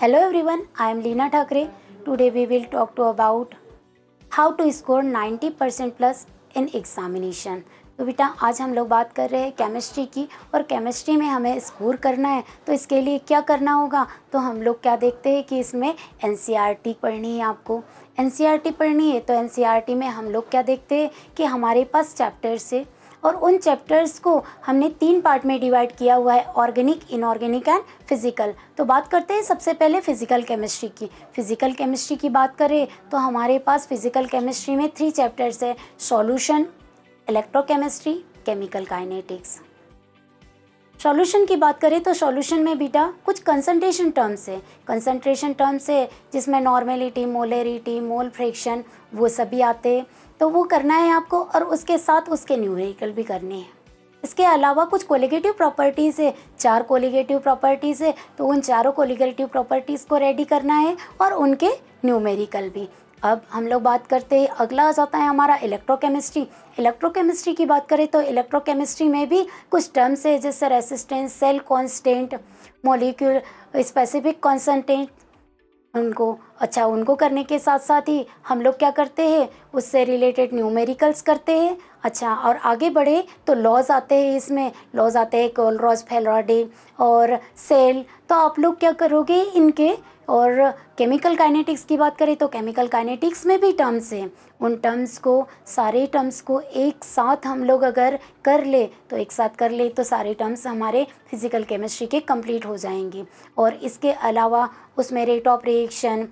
Hello everyone, I am Leena Thakre. Today we will talk to about how to score 90% plus in examination. तो बेटा आज हम लोग बात कर रहे हैं केमिस्ट्री की और केमिस्ट्री में हमें स्कोर करना है तो इसके लिए क्या करना होगा। तो हम लोग क्या देखते हैं कि इसमें एनसीईआरटी पढ़नी है, आपको एनसीईआरटी पढ़नी है। तो एनसीईआरटी में हम लोग क्या देखते हैं कि हमारे पास चैप्टर्स है और उन चैप्टर्स को हमने 3 पार्ट में डिवाइड किया हुआ है, ऑर्गेनिक, इनऑर्गेनिक एंड फिजिकल। तो बात करते हैं सबसे पहले फिजिकल केमिस्ट्री की। फिजिकल केमिस्ट्री की बात करें तो हमारे पास फिजिकल केमिस्ट्री में 3 चैप्टर्स है, solution, electrochemistry, chemical kinetics. Solution की बात करें तो सॉल्यूशन में बेटा कुछ कंसंट्रेशन टर्म्स है जिसमें नॉर्मेलिटी, मोलरिटी, मोल फ्रैक्शन वो सभी आते हैं। तो वो करना है आपको और उसके साथ उसके न्यूमेरिकल भी करने हैं। इसके अलावा कुछ कोलिगेटिव प्रॉपर्टीज़ है, 4 कोलिगेटिव प्रॉपर्टीज़ है। तो उन चारों कोलिगेटिव प्रॉपर्टीज़ को रेडी करना है और उनके न्यूमेरिकल भी। अब हम लोग बात करते हैं, अगला आ जाता है हमारा इलेक्ट्रोकेमिस्ट्री। इलेक्ट्रोकेमिस्ट्री की बात करें तो इलेक्ट्रोकेमिस्ट्री में भी कुछ टर्म्स है जैसे resistance, cell constant, molecule specific constant, उनको करने के साथ साथ ही हम लोग क्या करते हैं, उससे रिलेटेड न्यूमेरिकल्स करते हैं। और आगे बढ़े तो लॉज आते हैं, इसमें लॉज आते हैं कोलरॉज, फैराडे और सेल। तो आप लोग क्या करोगे इनके। और केमिकल काइनेटिक्स की बात करें तो केमिकल काइनेटिक्स में भी टर्म्स हैं, उन सारे टर्म्स को एक साथ हम लोग अगर कर ले तो सारे टर्म्स हमारे फिजिकल केमिस्ट्री के कंप्लीट हो जाएंगे। और इसके अलावा उसमें rate of reaction,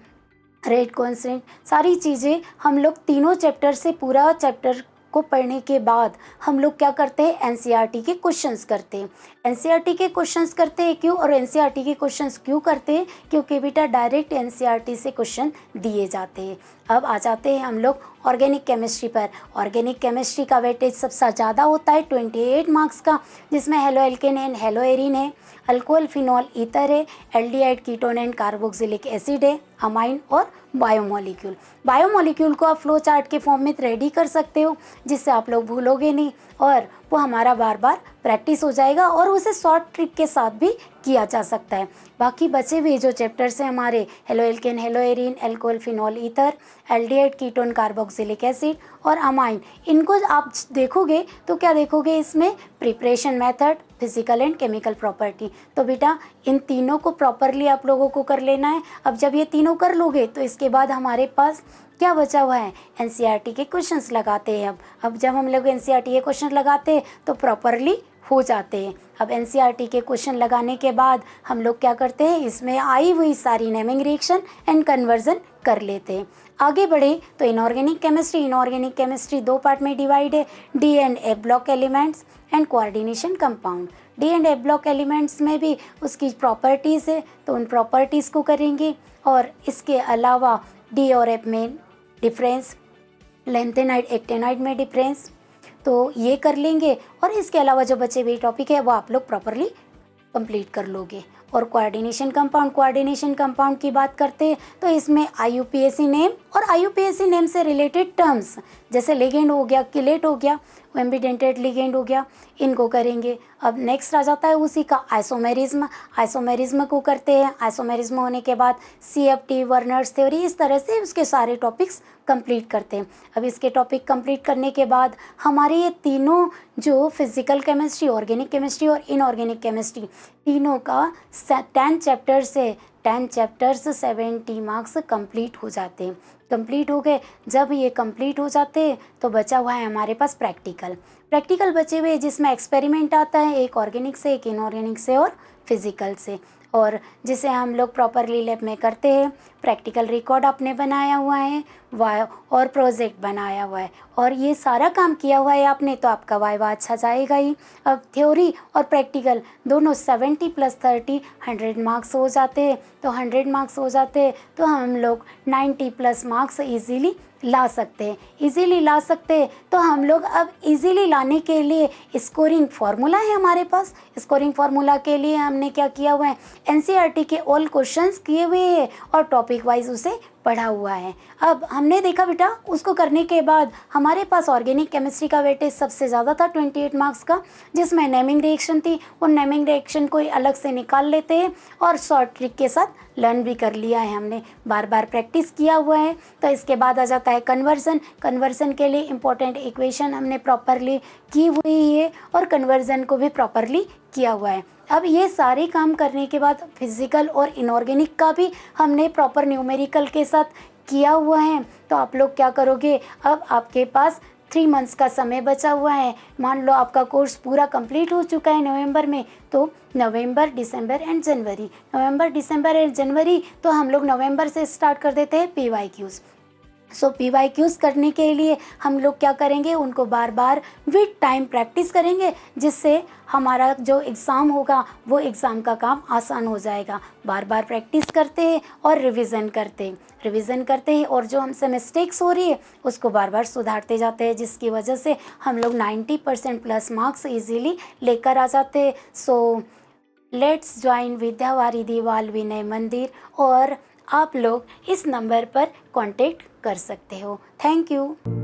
rate constant, सारी चीज़ें हम लोग तीनों चैप्टर से पूरा चैप्टर को पढ़ने के बाद हम लोग क्या करते हैं, एनसीईआरटी के क्वेश्चंस करते हैं। एनसीईआरटी के क्वेश्चंस करते हैं क्यों, और एनसीईआरटी के क्वेश्चंस क्यों करते हैं, क्योंकि बेटा डायरेक्ट एनसीईआरटी से क्वेश्चन दिए जाते हैं। अब आ जाते हैं हम लोग ऑर्गेनिक केमिस्ट्री पर। ऑर्गेनिक केमिस्ट्री का वेटेज सबसे ज़्यादा होता है 28 मार्क्स का, जिसमें halo alkane and hello Erin है, अल्कोहल, फिनॉल, ईथर है, aldehyde, ketone and carboxylic acid है, अमाइन और बायोमोलिक्यूल। बायोमोलिक्यूल को आप फ्लो चार्ट के फॉर्म में रेडी कर सकते हो, जिससे आप लोग भूलोगे नहीं और वो हमारा बार बार प्रैक्टिस हो जाएगा और उसे शॉर्ट ट्रिक के साथ भी किया जा सकता है। बाकी बचे हुए जो चैप्टर्स हैं हमारे, halo alkane, hello Erin, alcohol, phenol, ether, aldehyde, ketone, carboxylic acid और अमाइन, इनको आप देखोगे तो क्या देखोगे, इसमें preparation method, physical and chemical property. तो बेटा इन तीनों को प्रॉपरली आप लोगों को कर लेना है। अब जब ये तीनों कर लोगे तो इसके बाद हमारे पास क्या बचा हुआ है, एनसीईआरटी के क्वेश्चंस लगाते हैं। अब जब हम लोग एनसीईआरटी के क्वेश्चन लगाते हैं तो प्रॉपरली हो जाते हैं। अब एनसीईआरटी के क्वेश्चन लगाने के बाद हम लोग क्या करते हैं, इसमें आई हुई सारी नेमिंग रिएक्शन एंड कन्वर्जन कर लेते हैं। आगे बढ़े तो इनऑर्गेनिक केमिस्ट्री 2 पार्ट में डिवाइड है, D and A block elements and coordination compound. D and A block elements में भी उसकी प्रॉपर्टीज़ है तो उन प्रॉपर्टीज़ को करेंगे। और इसके अलावा डी और एफ में डिफरेंस, लेंथेनाइड एक्टेनाइड में डिफरेंस, तो ये कर लेंगे। और इसके अलावा जो बचे हुए टॉपिक है वो आप लोग प्रॉपरली कंप्लीट कर लोगे। और कोऑर्डिनेशन कंपाउंड की बात करते हैं तो इसमें आईयूपीएसी नेम और आईयूपीएसी नेम से रिलेटेड टर्म्स जैसे लिगेंड हो गया, किलेट हो गया, एम्बिडेंटेड लिगेंड हो गया, इनको करेंगे। अब नेक्स्ट आ जाता है उसी का आइसोमेरिज्म को करते हैं। आइसोमेरिज्म होने के बाद सीएफटी, वर्नर्स थ्योरी, इस तरह से उसके सारे टॉपिक्स कंप्लीट करते हैं। अब इसके टॉपिक कंप्लीट करने के बाद हमारे ये तीनों जो फिजिकल केमिस्ट्री, ऑर्गेनिक केमिस्ट्री और इनऑर्गेनिक केमिस्ट्री, तीनों का 10 चैप्टर्स है, 10 चैप्टर्स 70 मार्क्स कंप्लीट हो जाते हैं। कंप्लीट हो गए, जब ये कंप्लीट हो जाते हैं तो बचा हुआ है हमारे पास प्रैक्टिकल बचे हुए, जिसमें एक्सपेरिमेंट आता है, एक ऑर्गेनिक से, एक इनऑर्गेनिक से और फिजिकल से, और जिसे हम लोग प्रॉपरली लैब में करते हैं। प्रैक्टिकल रिकॉर्ड आपने बनाया हुआ है, और प्रोजेक्ट बनाया हुआ है, और ये सारा काम किया हुआ है आपने, तो आपका वाइवा अच्छा जाएगा ही। अब थ्योरी और प्रैक्टिकल दोनों 70 + 30 100 मार्क्स हो जाते हैं। तो 100 मार्क्स हो जाते हैं तो हम लोग 90+ मार्क्स ईजीली ला सकते हैं। तो हम लोग अब इजीली लाने के लिए स्कोरिंग फार्मूला है हमारे पास। स्कोरिंग फार्मूला के लिए हमने क्या किया हुआ है, एनसीईआरटी के ऑल क्वेश्चंस किए हुए हैं और टॉपिक वाइज उसे पढ़ा हुआ है। अब हमने देखा बेटा उसको करने के बाद हमारे पास ऑर्गेनिक केमिस्ट्री का वेटेज सबसे ज़्यादा था 28 मार्क्स का, जिसमें नेमिंग रिएक्शन थी। उन नेमिंग रिएक्शन को अलग से निकाल लेते हैं और शॉर्ट ट्रिक के साथ लर्न भी कर लिया है, हमने बार बार प्रैक्टिस किया हुआ है। तो इसके बाद आ जाता है कन्वर्जन। कन्वर्जन के लिए इंपॉर्टेंट इक्वेशन हमने प्रॉपरली की हुई है और कन्वर्जन को भी प्रॉपरली किया हुआ है। अब ये सारे काम करने के बाद फिजिकल और इनऑर्गेनिक का भी हमने प्रॉपर न्यूमेरिकल के साथ किया हुआ है। तो आप लोग क्या करोगे, अब आपके पास 3 मंथ्स का समय बचा हुआ है। मान लो आपका कोर्स पूरा कंप्लीट हो चुका है नवंबर में, तो नवंबर, दिसंबर and January, November, December and जनवरी, तो हम लोग नवंबर से स्टार्ट कर देते हैं PYQs। सो PYQs करने के लिए हम लोग क्या करेंगे, उनको बार बार विद टाइम प्रैक्टिस करेंगे, जिससे हमारा जो एग्ज़ाम होगा वो एग्ज़ाम का काम आसान हो जाएगा। बार बार प्रैक्टिस करते हैं और रिवीजन करते हैं और जो हमसे मिस्टेक्स हो रही है उसको बार बार सुधारते जाते हैं, जिसकी वजह से हम लोग 90% प्लस मार्क्स इजीली लेकर आ जाते हैं। सो लेट्स ज्वाइन विद्यावारिधि बाल विनय मंदिर, और आप लोग इस नंबर पर कांटेक्ट कर सकते हो। Thank you.